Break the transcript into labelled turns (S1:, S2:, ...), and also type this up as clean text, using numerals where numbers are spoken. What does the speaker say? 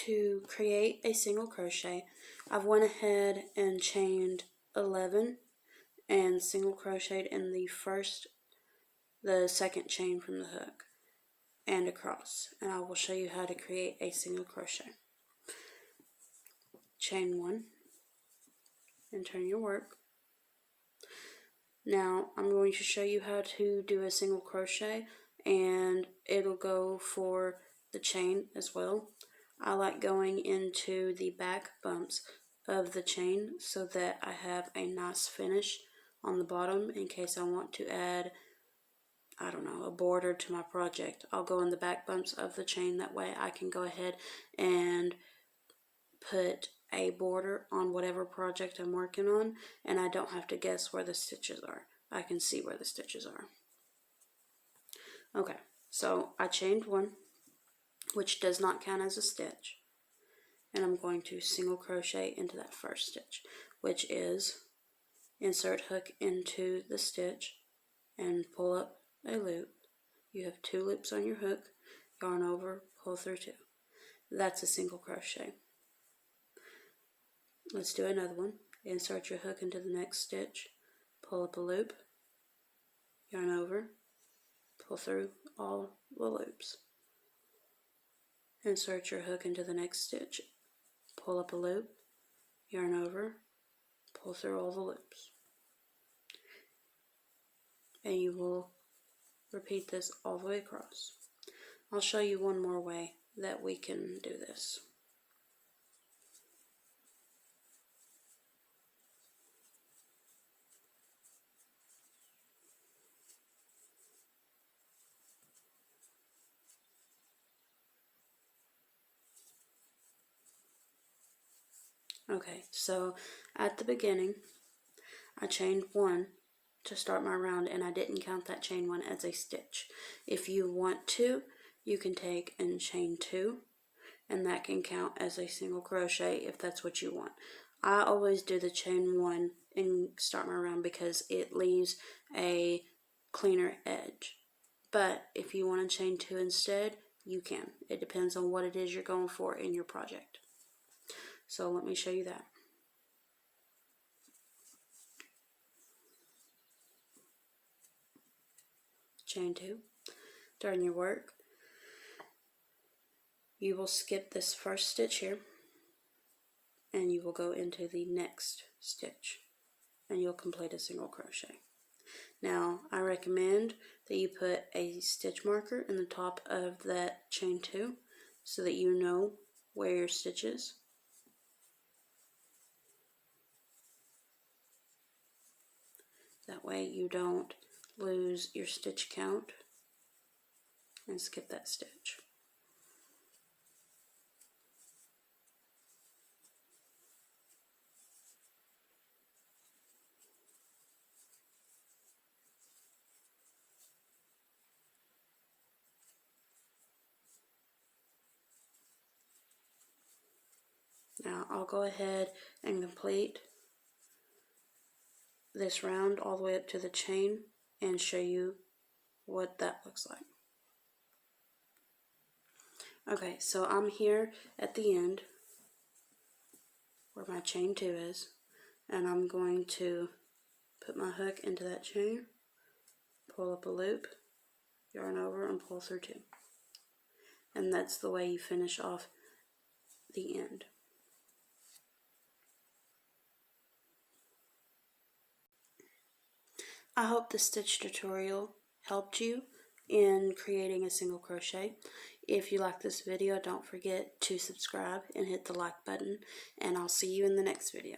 S1: to create a single crochet, I've went ahead and chained 11 and single crocheted in the second chain from the hook and across, and I will show you how to create a single crochet. Chain 1 and turn your work. Now I'm going to show you how to do a single crochet, and it'll go for the chain as well. I like going into the back bumps of the chain so that I have a nice finish on the bottom in case I want to add, I don't know, a border to my project. I'll go in the back bumps of the chain, that way I can go ahead and put a border on whatever project I'm working on, and I don't have to guess where the stitches are. I can see where the stitches are. Okay, so I chained 1, which does not count as a stitch, and I'm going to single crochet into that first stitch, which is insert hook into the stitch and pull up a loop. You have 2 loops on your hook, yarn over, pull through 2. That's a single crochet. Let's do another one. Insert your hook into the next stitch, pull up a loop, yarn over, pull through all the loops. Insert your hook into the next stitch, pull up a loop, yarn over, pull through all the loops. And you will repeat this all the way across. I'll show you one more way that we can do this. Okay, so at the beginning, I chained 1 to start my round, and I didn't count that chain 1 as a stitch. If you want to, you can take and chain 2, and that can count as a single crochet if that's what you want. I always do the chain 1 and start my round because it leaves a cleaner edge. But if you want to chain 2 instead, you can. It depends on what it is you're going for in your project. So let me show you that. Chain 2, turn your work. You will skip this first stitch here, and you will go into the next stitch, and you'll complete a single crochet. Now, I recommend that you put a stitch marker in the top of that chain 2 so that you know where your stitch is. That way you don't lose your stitch count and skip that stitch. Now I'll go ahead and complete this round all the way up to the chain and show you what that looks like. Okay, so I'm here at the end where my chain 2 is, and I'm going to put my hook into that chain, pull up a loop, yarn over, and pull through 2. And that's the way you finish off the end. I hope the stitch tutorial helped you in creating a single crochet. If you like this video, don't forget to subscribe and hit the like button, and I'll see you in the next video.